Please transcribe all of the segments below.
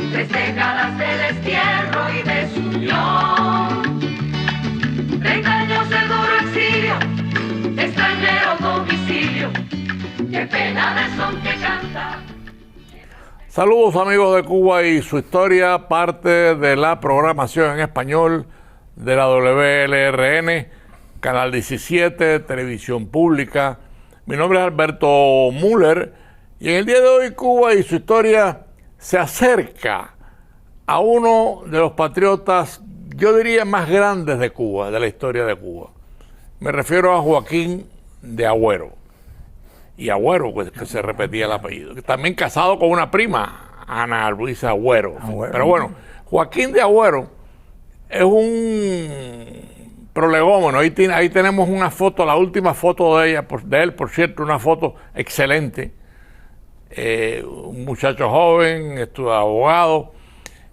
3 décadas de destierro y desunión, 30 años de duro exilio, extranjero domicilio, qué pena de son que canta. Saludos amigos de Cuba y su historia, parte de la programación en español de la WLRN, Canal 17, Televisión Pública. Mi nombre es Alberto Müller y en el día de hoy Cuba y su historia se acerca a uno de los patriotas, yo diría, más grandes de Cuba, de la historia de Cuba. Me refiero a Joaquín de Agüero. Y Agüero, pues, que se repetía el apellido. También casado con una prima, Ana Luisa Agüero. Pero bueno, Joaquín de Agüero es un prolegómeno. Ahí tenemos una foto, la última foto de él, por cierto, una foto excelente. Un muchacho joven, abogado.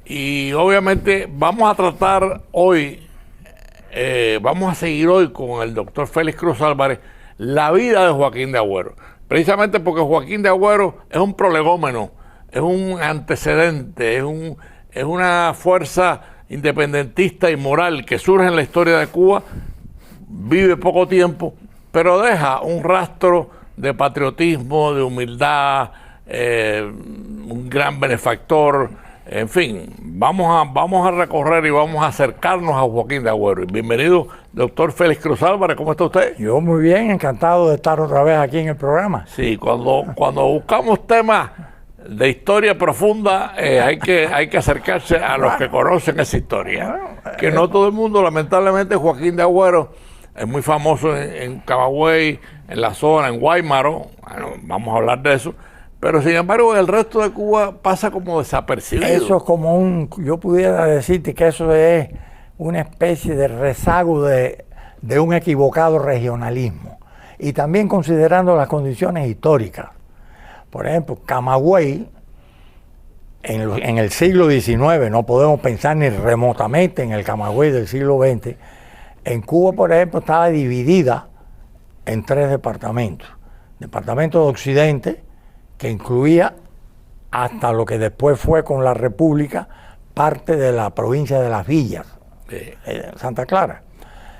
Y obviamente vamos a tratar hoy, vamos a seguir hoy con el doctor Félix Cruz Álvarez, la vida de Joaquín de Agüero. Precisamente porque Joaquín de Agüero es un prolegómeno, es un antecedente, es una fuerza independentista y moral que surge en la historia de Cuba, vive poco tiempo, pero deja un rastro de patriotismo, de humildad, un gran benefactor. En fin, vamos a recorrer y vamos a acercarnos a Joaquín de Agüero. Bienvenido, doctor Félix Cruz Álvarez, ¿cómo está usted? Yo muy bien, encantado de estar otra vez aquí en el programa. Sí, cuando buscamos temas de historia profunda, hay que acercarse a los que conocen esa historia. Que no todo el mundo, lamentablemente, Joaquín de Agüero es muy famoso en Camagüey, en la zona, en Guaymaro. Bueno, vamos a hablar de eso. Pero sin embargo, en el resto de Cuba pasa como desapercibido. Eso es como yo pudiera decirte que eso es una especie de rezago de un equivocado regionalismo. Y también considerando las condiciones históricas. Por ejemplo, Camagüey, en el siglo XIX, no podemos pensar ni remotamente en el Camagüey del siglo XX, en Cuba, por ejemplo, estaba dividida en 3 departamentos. Departamento de Occidente, que incluía hasta lo que después fue con la República, parte de la provincia de Las Villas, Santa Clara.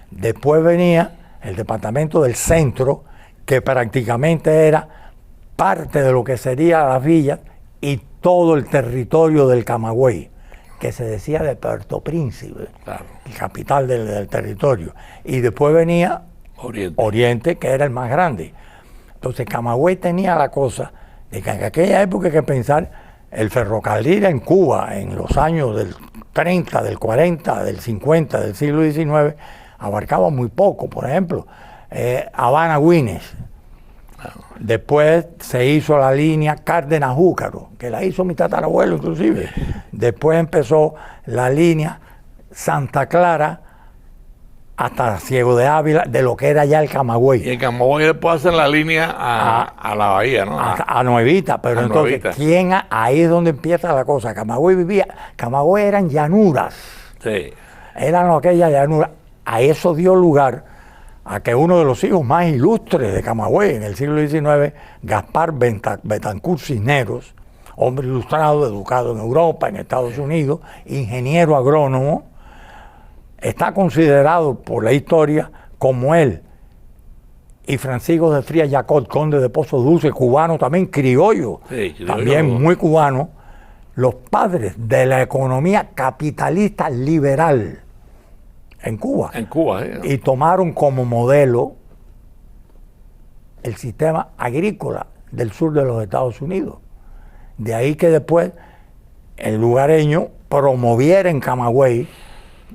Después venía el departamento del centro, que prácticamente era parte de lo que sería Las Villas y todo el territorio del Camagüey, que se decía de Puerto Príncipe, claro, el capital del territorio. Y después venía Oriente, que era el más grande. Entonces Camagüey tenía la cosa de que en aquella época hay que pensar, el ferrocarril en Cuba, en los años del 30, del 40, del 50, del siglo XIX, abarcaba muy poco. Por ejemplo, Habana-Güines. Después se hizo la línea Cárdenas-Júcaro, que la hizo mi tatarabuelo inclusive. Después empezó la línea Santa Clara hasta Ciego de Ávila, de lo que era ya el Camagüey. Y el Camagüey después hacen la línea a la bahía, ¿no? A Nuevita, pero entonces, ahí es donde empieza la cosa. Camagüey eran llanuras. Sí. Eran aquellas llanuras. A eso dio lugar a que uno de los hijos más ilustres de Camagüey en el siglo XIX, Gaspar Betancourt Cisneros, hombre ilustrado, educado en Europa, en Estados Unidos, ingeniero agrónomo, está considerado por la historia como él y Francisco de Frías Yacot, conde de Pozo Dulce, cubano también, criollo, también muy cubano, los padres de la economía capitalista liberal en Cuba. Y tomaron como modelo el sistema agrícola del sur de los Estados Unidos. De ahí que después el lugareño promoviera en Camagüey,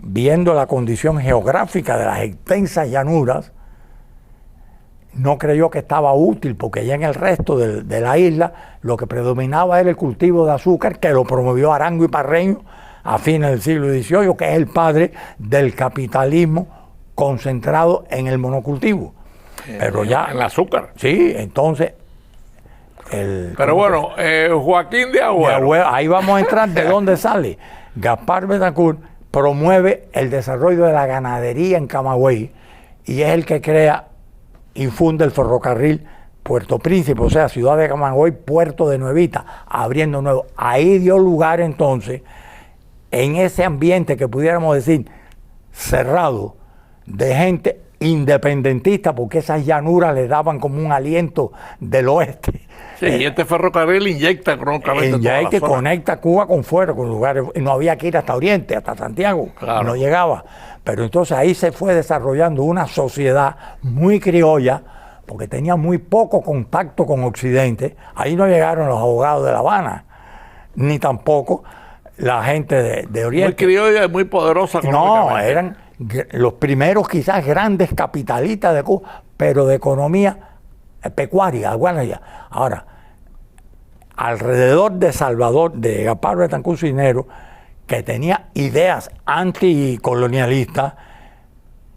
viendo la condición geográfica de las extensas llanuras, no creyó que estaba útil, porque ya en el resto de la isla lo que predominaba era el cultivo de azúcar, que lo promovió Arango y Parreño a fines del siglo XVIII, que es el padre del capitalismo concentrado en el monocultivo. Pero ya en el azúcar. Sí, entonces pero bueno, Joaquín de Agüero. Ahí vamos a entrar de dónde sale. Gaspar Betancourt promueve el desarrollo de la ganadería en Camagüey y es el que crea y funda el ferrocarril Puerto Príncipe, o sea, ciudad de Camagüey, puerto de Nuevita, abriendo nuevo. Ahí dio lugar entonces, en ese ambiente que pudiéramos decir cerrado, de gente independentista, porque esas llanuras le daban como un aliento del oeste. Sí, y este ferrocarril inyecta económicamente toda la Que zona. conecta Cuba con fuera, con lugares, y no había que ir hasta Oriente, hasta Santiago, Claro. no llegaba. Pero entonces ahí se fue desarrollando una sociedad muy criolla, porque tenía muy poco contacto con Occidente. Ahí no llegaron los abogados de La Habana, ni tampoco la gente de Muy Oriente. criolla y muy poderosa No, económicamente. eran los primeros quizás grandes capitalistas de Cuba, pero de economía pecuaria. Bueno, ya. Ahora, alrededor de Salvador, de Gaspar Betancourt Cisneros, que tenía ideas anticolonialistas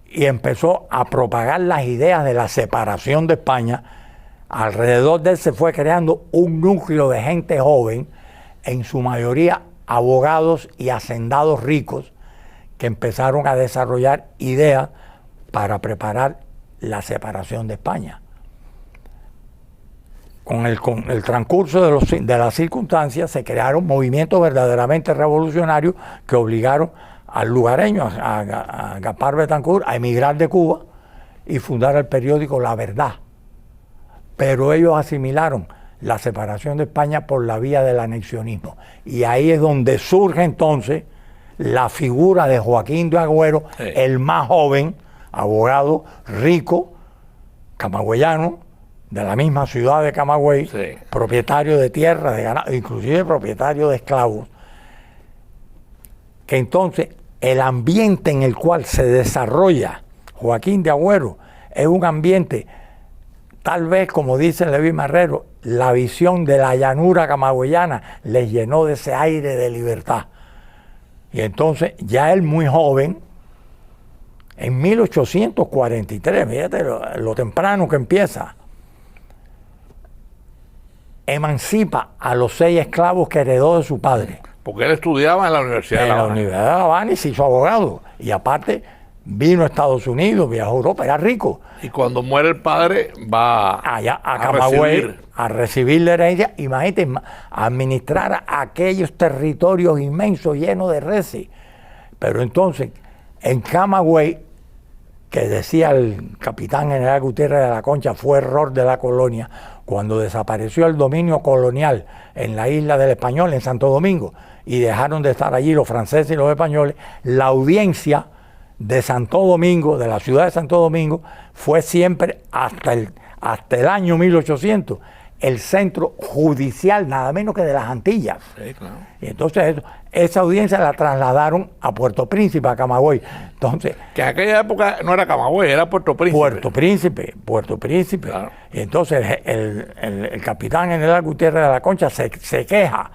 y empezó a propagar las ideas de la separación de España, alrededor de él se fue creando un núcleo de gente joven, en su mayoría abogados y hacendados ricos, que empezaron a desarrollar ideas para preparar la separación de España. Con el transcurso de las circunstancias se crearon movimientos verdaderamente revolucionarios que obligaron al lugareño, a Gaspar Betancourt, a emigrar de Cuba y fundar el periódico La Verdad. Pero ellos asimilaron la separación de España por la vía del anexionismo. Y ahí es donde surge entonces la figura de Joaquín de Agüero, Sí. el más joven, abogado, rico, camagüeyano, de la misma ciudad de Camagüey, Sí. propietario de tierra, de ganado, inclusive propietario de esclavos, que entonces el ambiente en el cual se desarrolla Joaquín de Agüero es un ambiente, tal vez como dice Levi Marrero, la visión de la llanura camagüeyana les llenó de ese aire de libertad. Y entonces ya él muy joven, en 1843, fíjate lo temprano que empieza, emancipa a los 6 esclavos que heredó de su padre. Porque él estudiaba en la Universidad de En La la Habana. Universidad de La Habana y se hizo abogado. Y aparte vino a Estados Unidos, viajó a Europa, era rico. Y cuando muere el padre va Allá a Camagüey recibir. a recibir la herencia, imagínate, a administrar aquellos territorios inmensos llenos de reses. Pero entonces, en Camagüey, que decía el capitán general Gutiérrez de la Concha, fue error de la colonia, cuando desapareció el dominio colonial en la isla del Español, en Santo Domingo, y dejaron de estar allí los franceses y los españoles, la audiencia de Santo Domingo, de la ciudad de Santo Domingo, fue siempre hasta el año 1800 el centro judicial, nada menos que de las Antillas. Sí, claro. Y entonces esa audiencia la trasladaron a Puerto Príncipe, a Camagüey. Entonces, Que en aquella época no era Camagüey, era Puerto Príncipe. Puerto Príncipe. Claro. Y entonces el capitán general Gutiérrez de la Concha se queja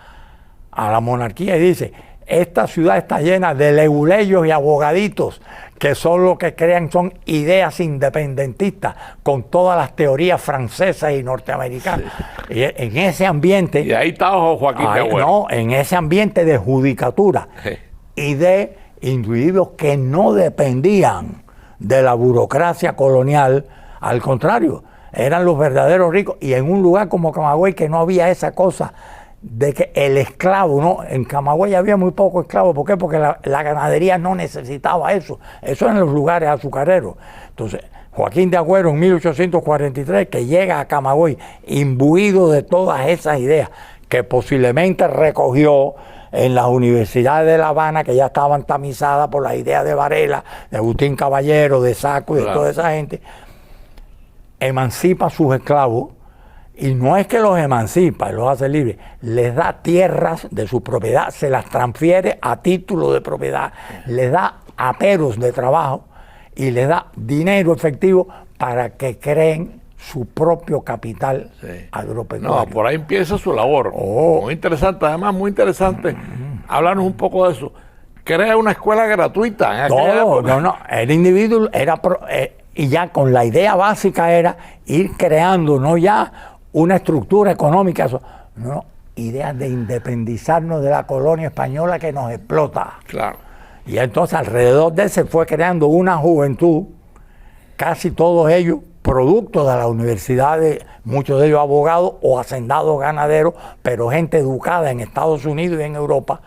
a la monarquía y dice: esta ciudad está llena de leguleyos y abogaditos que son lo que crean son ideas independentistas con todas las teorías francesas y norteamericanas. Y en ese ambiente, Y ahí está Joaquín de Agüero. no, en ese ambiente de judicatura Sí. y de individuos que no dependían de la burocracia colonial, al contrario, eran los verdaderos ricos, y en un lugar como Camagüey que no había esa cosa de que el esclavo, ¿no? En Camagüey había muy pocos esclavos. ¿Por qué? Porque la ganadería no necesitaba eso. Eso en los lugares azucareros. Entonces, Joaquín de Agüero en 1843, que llega a Camagüey imbuido de todas esas ideas que posiblemente recogió en las universidades de La Habana, que ya estaban tamizadas por las ideas de Varela, de Agustín Caballero, de Saco y de toda esa gente, emancipa a sus esclavos. Y no es que los emancipa, los hace libres, les da tierras de su propiedad, se las transfiere a título de propiedad, les da aperos de trabajo y les da dinero efectivo para que creen su propio capital agropecuario. No, por ahí empieza su labor. Oh. Muy interesante, además muy interesante. Háblanos un poco de eso. Crea una escuela gratuita en aquella época. No, el individuo era, y ya con la idea básica era ir creando, no ya una estructura económica, no, ideas de independizarnos de la colonia española que nos explota. Claro. Y entonces alrededor de él se fue creando una juventud, casi todos ellos producto de las universidades, muchos de ellos abogados o hacendados ganaderos, pero gente educada en Estados Unidos y en Europa,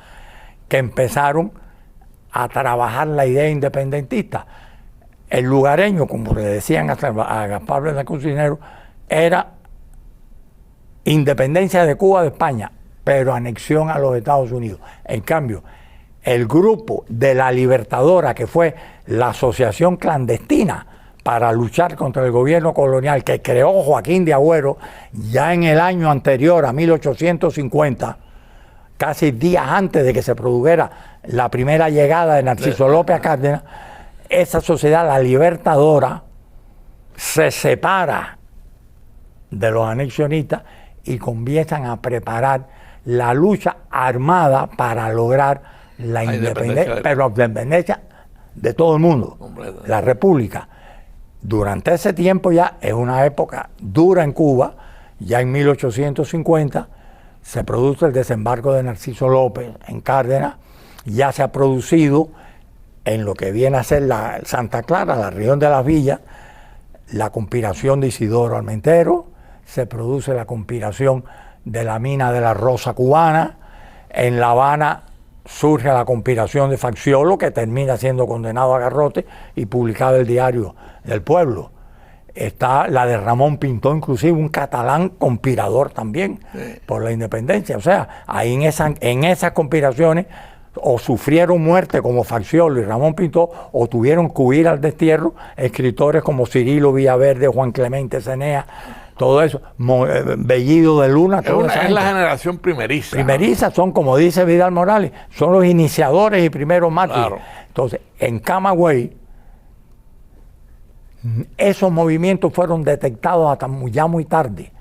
que empezaron a trabajar la idea independentista. El lugareño, como le decían a Gaspar Betancourt Cisneros, era independencia de Cuba de España, pero anexión a los Estados Unidos. En cambio, el grupo de la Libertadora, que fue la asociación clandestina para luchar contra el gobierno colonial que creó Joaquín de Agüero ya en el año anterior, a 1850, casi días antes de que se produjera la primera llegada de Narciso López a Cárdenas, esa sociedad, la Libertadora, se separa de los anexionistas y comienzan a preparar la lucha armada para lograr la independencia, pero la independencia de todo el mundo, la república. Durante ese tiempo ya es una época dura en Cuba, ya en 1850 se produce el desembarco de Narciso López en Cárdenas, ya se ha producido en lo que viene a ser la Santa Clara, la región de las villas, la conspiración de Isidoro Armentero, se produce la conspiración de la mina de la Rosa cubana, en La Habana surge la conspiración de Facciolo, que termina siendo condenado a garrote y publicado el Diario del Pueblo. Está la de Ramón Pintó, inclusive un catalán conspirador también por la independencia. O sea, ahí en esas conspiraciones o sufrieron muerte como Facciolo y Ramón Pintó, o tuvieron que huir al destierro escritores como Cirilo Villaverde, Juan Clemente Cenea, todo eso, Bellido de Luna. Es la generación primeriza. Primeriza son, como dice Vidal Morales, son los iniciadores y primeros mártires. Claro. Entonces, en Camagüey, esos movimientos fueron detectados hasta ya muy tarde.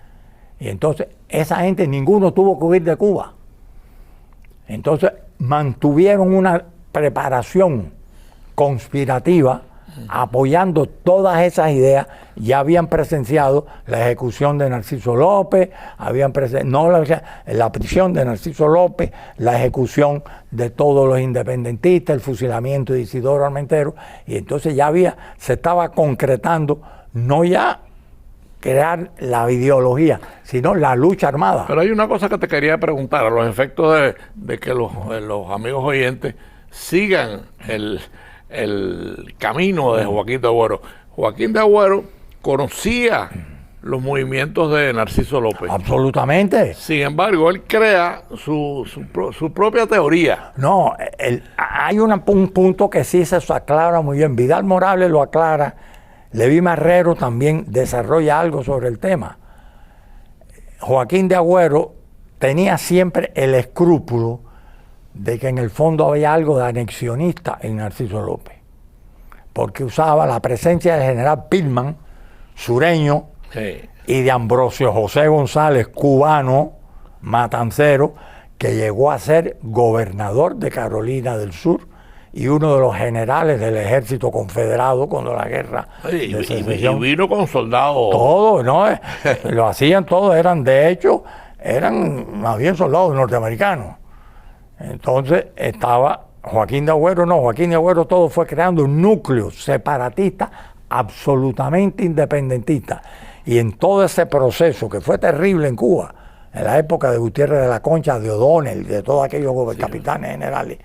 Y entonces, esa gente, ninguno tuvo que huir de Cuba. Entonces, mantuvieron una preparación conspirativa apoyando todas esas ideas. Ya habían presenciado la ejecución de Narciso López, la prisión de Narciso López, la ejecución de todos los independentistas, el fusilamiento de Isidoro Armentero, y entonces ya se estaba concretando no ya crear la ideología, sino la lucha armada. Pero hay una cosa que te quería preguntar, a los efectos de que los amigos oyentes sigan el camino de Joaquín de Agüero. Joaquín de Agüero conocía los movimientos de Narciso López. Absolutamente. Sin embargo, él crea su propia teoría. No, hay un punto que sí se aclara muy bien. Vidal Morales lo aclara. Leví Marrero también desarrolla algo sobre el tema. Joaquín de Agüero tenía siempre el escrúpulo de que en el fondo había algo de anexionista en Narciso López, porque usaba la presencia del general Pitman, sureño, sí, y de Ambrosio José González, cubano, matancero, que llegó a ser gobernador de Carolina del Sur y uno de los generales del ejército confederado cuando la guerra de secesión. Y vino con soldados. Todo, ¿no? Lo hacían todos, eran más bien soldados norteamericanos. Entonces estaba Joaquín de Agüero todo fue creando un núcleo separatista absolutamente independentista. Y en todo ese proceso que fue terrible en Cuba, en la época de Gutiérrez de la Concha, de O'Donnell, de todos aquellos capitanes generales,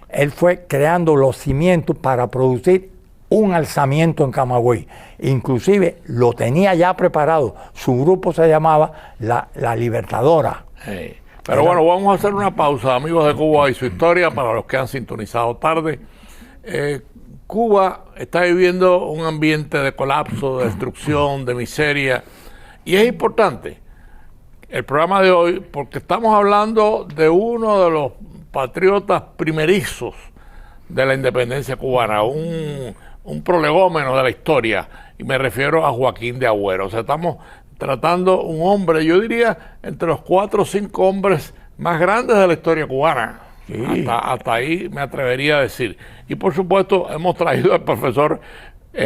él fue creando los cimientos para producir un alzamiento en Camagüey. Inclusive lo tenía ya preparado. Su grupo se llamaba la Libertadora. Hey. Pero bueno, vamos a hacer una pausa, amigos de Cuba y su historia, para los que han sintonizado tarde. Cuba está viviendo un ambiente de colapso, de destrucción, de miseria, y es importante el programa de hoy porque estamos hablando de uno de los patriotas primerizos de la independencia cubana, un prolegómeno de la historia, y me refiero a Joaquín de Agüero. O sea, estamos tratando un hombre, yo diría, entre los 4 o 5 hombres más grandes de la historia cubana. Sí. Hasta ahí me atrevería a decir. Y por supuesto hemos traído al profesor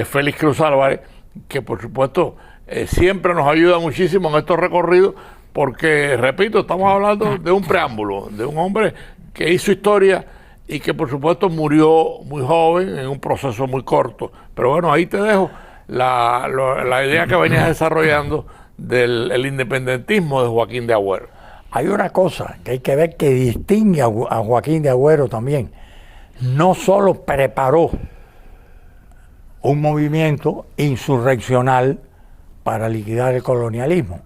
Félix Cruz Álvarez, que por supuesto siempre nos ayuda muchísimo en estos recorridos, porque, repito, estamos hablando de un preámbulo, de un hombre que hizo historia y que por supuesto murió muy joven en un proceso muy corto. Pero bueno, ahí te dejo la idea que venías desarrollando del independentismo de Joaquín de Agüero. Hay una cosa que hay que ver que distingue a Joaquín de Agüero también. No solo preparó un movimiento insurreccional para liquidar el colonialismo,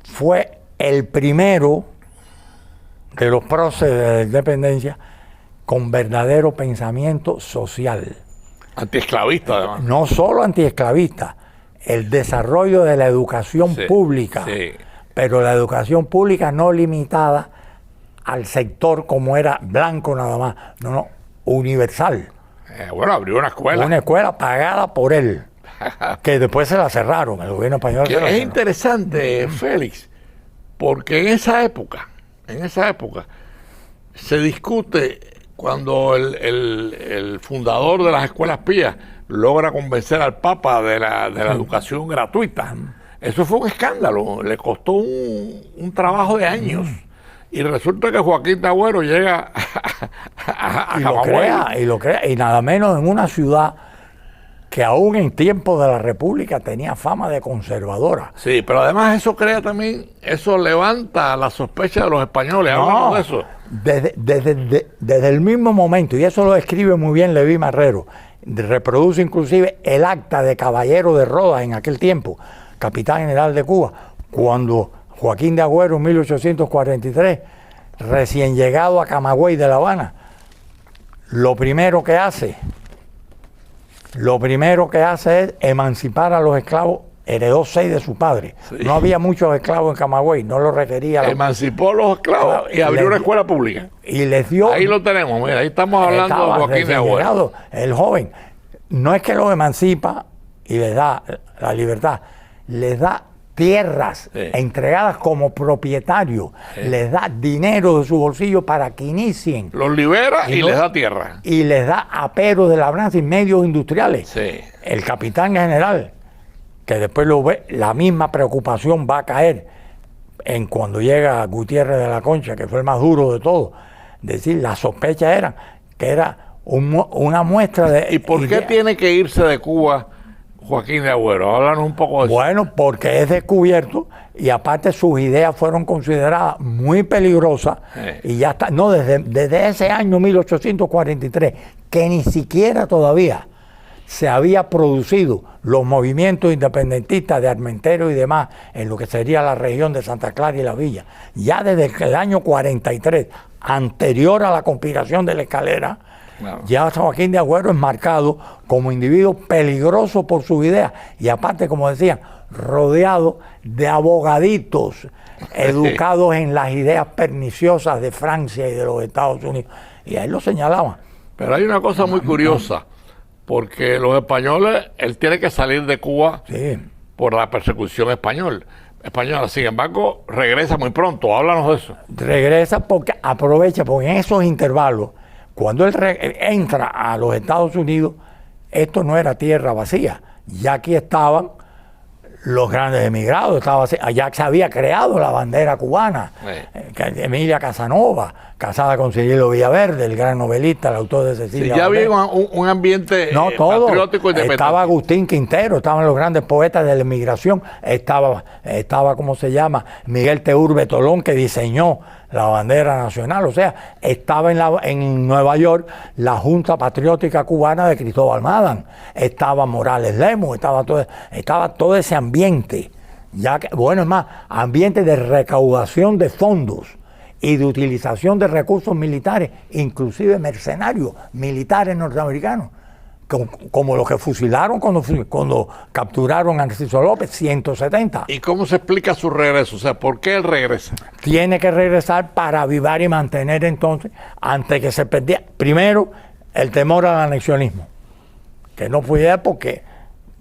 fue el primero de los próceres de la independencia con verdadero pensamiento social. Antiesclavista, además. No solo antiesclavista, el desarrollo de la educación pública, pero la educación pública no limitada al sector como era blanco nada más, no, universal. Bueno, abrió una escuela. Una escuela pagada por él, que después se la cerraron, el gobierno español se la cerró. Es interesante, Félix, porque en esa época, se discute cuando el fundador de las escuelas pías logra convencer al Papa de la educación gratuita. Eso fue un escándalo, le costó un trabajo de años. Y resulta que Joaquín de Agüero llega a y lo crea, y nada menos en una ciudad que aún en tiempos de la República tenía fama de conservadora. Sí, pero además eso levanta la sospecha de los españoles. Hablamos de eso. Desde el mismo momento, y eso lo escribe muy bien Leví Marrero, reproduce inclusive el acta de Caballero de Rodas en aquel tiempo, capitán general de Cuba, cuando Joaquín de Agüero en 1843, recién llegado a Camagüey de La Habana, lo primero que hace es emancipar a los esclavos. Heredó 6 de su padre. Sí. No había muchos esclavos en Camagüey, no lo requería. Emancipó a los esclavos y abrió una escuela pública. Y les dio... Ahí lo tenemos, mira, ahí estamos hablando de Joaquín de Agüero. El joven, no es que los emancipa y les da la libertad, les da tierras entregadas como propietarios, les da dinero de su bolsillo para que inicien. Los libera y les da tierra. Y les da aperos de labranza y medios industriales. Sí. El capitán general, que después lo ve, la misma preocupación va a caer en cuando llega Gutiérrez de la Concha, que fue el más duro de todos. Es decir, las sospechas eran que era una muestra de... ¿Y por qué tiene que irse de Cuba Joaquín de Agüero? Háblanos un poco de eso. Bueno, porque es descubierto y aparte sus ideas fueron consideradas muy peligrosas y ya está, no, desde ese año 1843, que ni siquiera todavía se había producido los movimientos independentistas de Armentero y demás en lo que sería la región de Santa Clara y La Villa. Ya desde el año 43, anterior a la conspiración de la Escalera, ya Joaquín de Agüero es marcado como individuo peligroso por sus ideas y aparte, como decían, rodeado de abogaditos educados en las ideas perniciosas de Francia y de los Estados Unidos. Y ahí lo señalaban. Pero hay una cosa muy curiosa, porque los españoles, él tiene que salir de Cuba por la persecución española. Sin embargo, regresa muy pronto. Háblanos de eso. Regresa porque aprovecha, porque en esos intervalos, cuando él entra a los Estados Unidos, esto no era tierra vacía. Ya aquí estaban los grandes emigrados, allá se había creado la bandera cubana. Emilia Casanova, casada con Cirilo Villaverde, el gran novelista, el autor de Cecilia. Ya había un ambiente patriótico independiente. Estaba Agustín Quintero, estaban los grandes poetas de la emigración, estaba ¿cómo se llama? Miguel Teurbe Tolón, que diseñó la bandera nacional. O sea, estaba en Nueva York la Junta Patriótica Cubana de Cristóbal Madán, estaba Morales Lemus, estaba todo ese ambiente, es más, ambiente de recaudación de fondos y de utilización de recursos militares, inclusive mercenarios militares norteamericanos, como los que fusilaron cuando capturaron a Narciso López, 170. ¿Y cómo se explica su regreso? O sea, ¿por qué él regresa? Tiene que regresar para avivar y mantener entonces, antes que se perdiera, primero, el temor al anexionismo, que no pudiera porque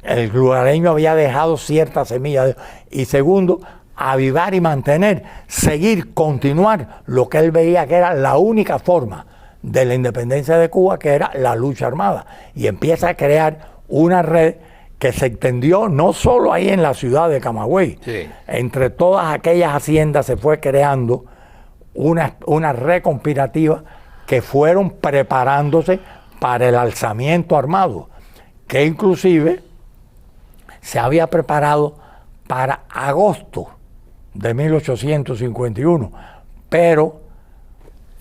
el lugareño había dejado cierta semilla, y segundo, avivar y mantener, continuar lo que él veía que era la única forma de la independencia de Cuba, que era la lucha armada, y empieza a crear una red que se extendió no solo ahí en la ciudad de Camagüey, entre todas aquellas haciendas se fue creando una red conspirativa que fueron preparándose para el alzamiento armado, que inclusive se había preparado para agosto de 1851, pero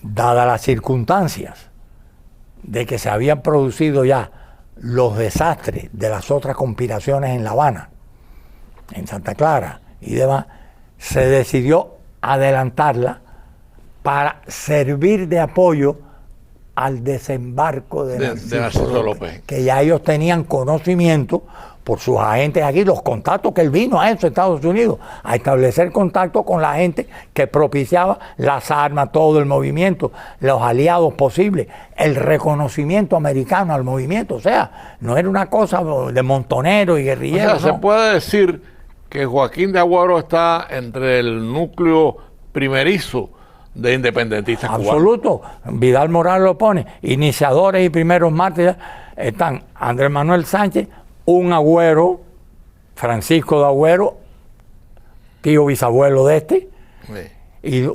dadas las circunstancias de que se habían producido ya los desastres de las otras conspiraciones en La Habana, en Santa Clara y demás, se decidió adelantarla para servir de apoyo al desembarco de Narciso López, que ya ellos tenían conocimiento por sus agentes aquí, los contactos que él vino a eso, Estados Unidos, a establecer contacto con la gente que propiciaba las armas, todo el movimiento, los aliados posibles, el reconocimiento americano al movimiento. O sea, no era una cosa de montoneros y guerrilleros. O sea, se puede decir que Joaquín de Agüero está entre el núcleo primerizo de independentistas cubanos. Absoluto. Vidal Morales lo pone. Iniciadores y primeros mártires están Andrés Manuel Sánchez, un Agüero, Francisco de Agüero, tío bisabuelo de este, sí.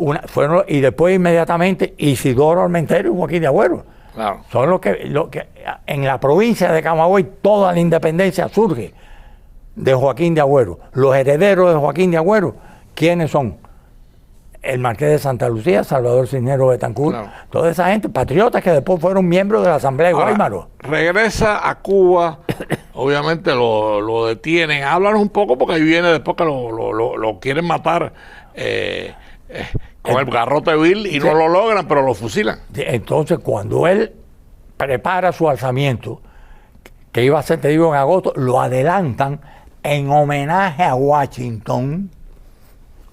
y después inmediatamente Isidoro Armenterio y Joaquín de Agüero. Claro. Son lo que en la provincia de Camagüey toda la independencia surge de Joaquín de Agüero. Los herederos de Joaquín de Agüero, ¿quiénes son? El Marqués de Santa Lucía, Salvador Cisneros Betancourt, claro. Toda esa gente, patriotas que después fueron miembros de la Asamblea de Guaymaro. Regresa a Cuba, obviamente lo detienen. Háblanos un poco porque ahí viene después que lo quieren matar con el garrote vil y no lo logran, pero lo fusilan. Entonces, cuando él prepara su alzamiento, que iba a ser, te digo, en agosto, lo adelantan en homenaje a Washington,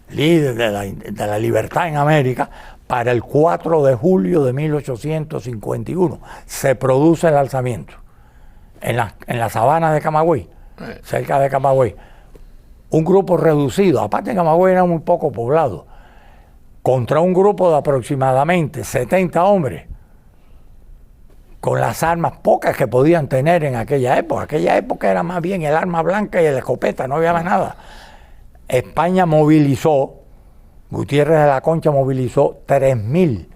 líder de la libertad en América, para el 4 de julio de 1851. Se produce el alzamiento en la sabana de Camagüey, cerca de Camagüey. Un grupo reducido, aparte de Camagüey era muy poco poblado, contra un grupo de aproximadamente 70 hombres, con las armas pocas que podían tener en aquella época. Aquella época era más bien el arma blanca y la escopeta, no había más nada. España movilizó, Gutiérrez de la Concha movilizó 3.000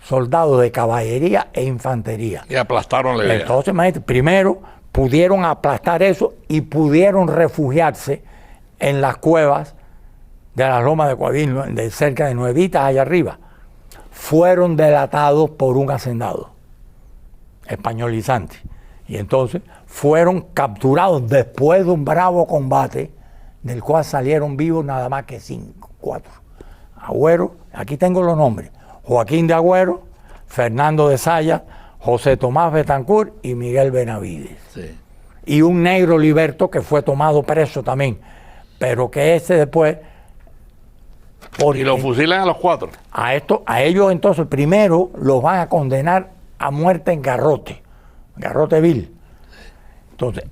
soldados de caballería e infantería. Y aplastaron la idea. Entonces, imagínate, primero pudieron aplastar eso y pudieron refugiarse en las cuevas de las lomas de Coavín, de cerca de Nuevitas, allá arriba. Fueron delatados por un hacendado españolizante. Y entonces fueron capturados después de un bravo combate, del cual salieron vivos nada más que 4. Agüero, aquí tengo los nombres: Joaquín de Agüero, Fernando de Sayas, José Tomás Betancourt y Miguel Benavides. Sí. Y un negro liberto que fue tomado preso también, pero que ese después... Y lo fusilan a los 4. A ellos entonces primero los van a condenar a muerte en garrote vil. Entonces,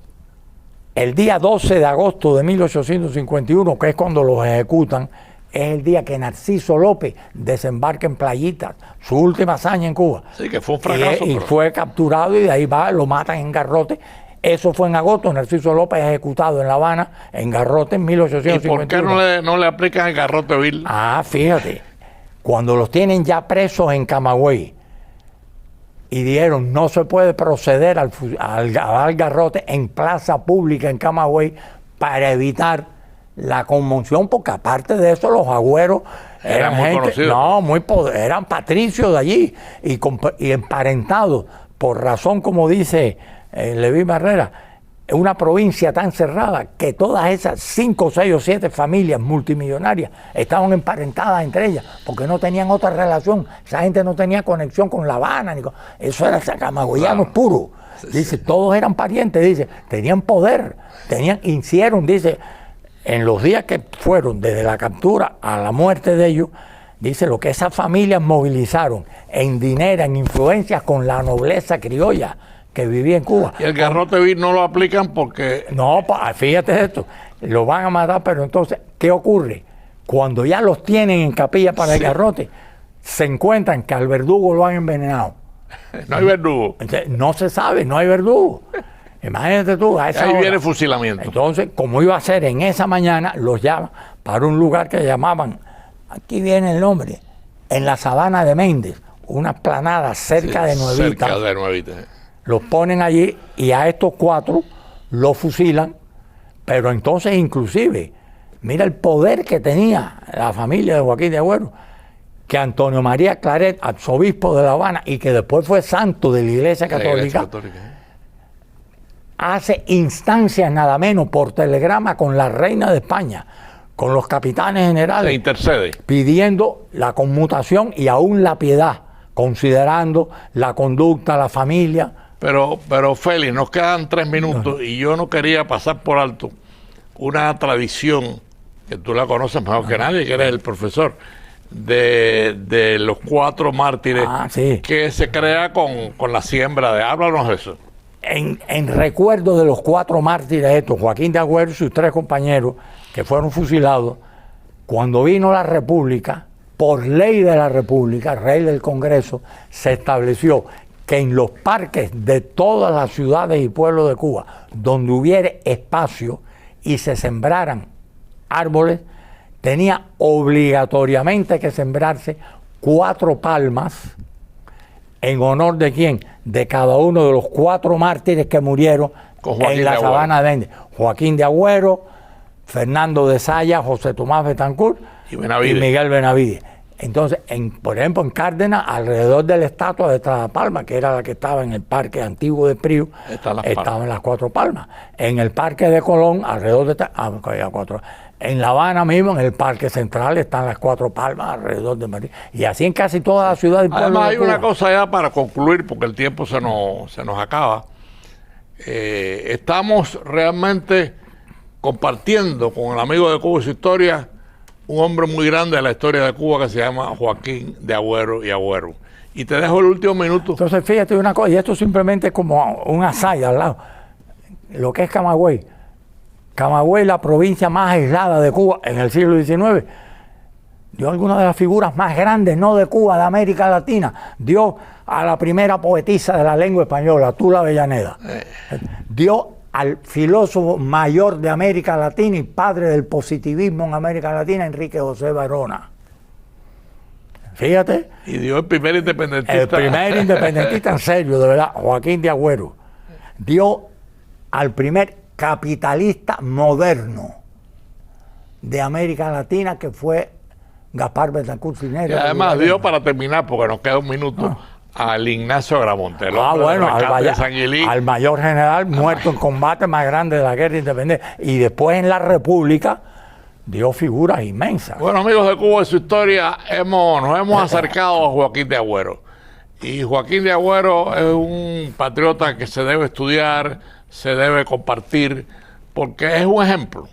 el día 12 de agosto de 1851, que es cuando los ejecutan, es el día que Narciso López desembarca en Playitas, su última hazaña en Cuba. Sí, que fue un fracaso. Y fue capturado y de ahí lo matan en garrote. Eso fue en agosto. Narciso López ejecutado en La Habana, en garrote, en 1851. ¿Y por qué no le aplican el garrote vil? Fíjate, cuando los tienen ya presos en Camagüey, y dijeron, no se puede proceder al garrote en plaza pública en Camagüey para evitar la conmoción, porque aparte de eso los agüeros eran muy conocidos. Eran patricios de allí y emparentados por razón, como dice Leví Barrera, una provincia tan cerrada que todas esas 5, 6 o 7 familias multimillonarias estaban emparentadas entre ellas porque no tenían otra relación. Esa gente no tenía conexión con La Habana, eso era camagüeyanos puro. Dice, todos eran parientes, dice, tenían poder, hicieron, dice, en los días que fueron desde la captura a la muerte de ellos, dice, lo que esas familias movilizaron en dinero, en influencias con la nobleza criolla que vivía en Cuba. Y el garrote vil no lo aplican porque... No, fíjate esto, lo van a matar, pero entonces, ¿qué ocurre? Cuando ya los tienen en capilla para el garrote, se encuentran que al verdugo lo han envenenado. No hay verdugo. Entonces, no se sabe, no hay verdugo. Imagínate tú, a esa ahí hora. Viene fusilamiento. Entonces, como iba a ser en esa mañana, los llaman para un lugar que llamaban, aquí viene el nombre, en la sabana de Méndez, una planada cerca de Nuevitas. Cerca de Nuevitas. Los ponen allí y a estos 4 los fusilan Pero entonces, inclusive, mira el poder que tenía la familia de Joaquín de Agüero, que Antonio María Claret, arzobispo de La Habana y que después fue santo de la Iglesia Católica, hace instancias nada menos por telegrama con la reina de España, con los capitanes generales, se intercede, pidiendo la conmutación y aún la piedad, considerando la conducta, la familia. Pero Félix, nos quedan 3 minutos y yo no quería pasar por alto una tradición que tú la conoces mejor que nadie, que eres el profesor, de los 4 mártires, sí, que se crea con la siembra de... Háblanos de eso. En recuerdo de los 4 mártires estos, Joaquín de Agüero y sus 3 compañeros que fueron fusilados, cuando vino la República, por ley de la República, rey del Congreso, se estableció que en los parques de todas las ciudades y pueblos de Cuba, donde hubiere espacio y se sembraran árboles, tenía obligatoriamente que sembrarse 4 palmas. ¿En honor de quién? De cada uno de los 4 mártires que murieron en la sabana de Ende. Joaquín de Agüero, Fernando de Saya, José Tomás Betancourt y Miguel Benavides. Entonces, por ejemplo, en Cárdenas, alrededor de la estatua de Estrada Palma, que era la que estaba en el parque antiguo de Prío, estaban las 4 palmas. En el parque de Colón, alrededor de... En La Habana mismo, en el Parque Central, están las 4 palmas alrededor de Madrid. Y así en casi toda la ciudad y pueblo. Además, hay una cosa ya para concluir, porque el tiempo se nos acaba. Estamos realmente compartiendo con el amigo de Cuba y su historia, un hombre muy grande de la historia de Cuba que se llama Joaquín de Agüero y Agüero. Y te dejo el último minuto. Entonces, fíjate una cosa, y esto simplemente es como un asay al lado. Lo que es Camagüey. Camagüey, la provincia más aislada de Cuba en el siglo XIX, dio algunas de las figuras más grandes, no de Cuba, de América Latina. Dio a la primera poetisa de la lengua española, Tula Avellaneda. Dio al filósofo mayor de América Latina y padre del positivismo en América Latina, Enrique José Varona. Fíjate. Y dio el primer independentista. El primer independentista en serio, de verdad, Joaquín de Agüero. Dio al primer capitalista moderno de América Latina, que fue Gaspar Betancourt Cisneros. Y además dio, para terminar, porque nos queda un minuto, al Ignacio Agramonte. Bueno, al mayor general muerto en combate más grande de la guerra de independencia. Y después en la República dio figuras inmensas. Bueno, amigos de Cuba y su historia, nos hemos acercado a Joaquín de Agüero. Y Joaquín de Agüero es un patriota que se debe estudiar, se debe compartir, porque es un ejemplo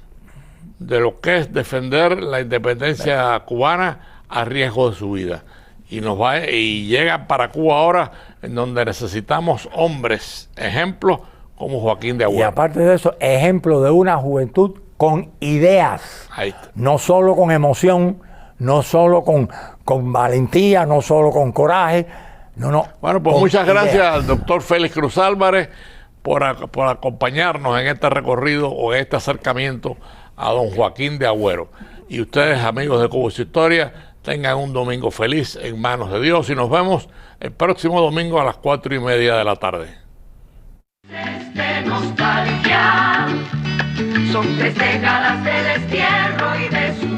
de lo que es defender la independencia cubana a riesgo de su vida. Y llegan para Cuba ahora, en donde necesitamos hombres, ejemplos como Joaquín de Agüero. Y aparte de eso, ejemplo de una juventud con ideas, no solo con emoción, no solo con valentía, no solo con coraje, no. Bueno, pues muchas gracias al doctor Félix Cruz Álvarez por acompañarnos en este recorrido o en este acercamiento a don Joaquín de Agüero. Y ustedes, amigos de Cuba y su historia, tengan un domingo feliz en manos de Dios y nos vemos el próximo domingo a las 4:30 de la tarde. De nostalgia, son 3 décadas de destierro y de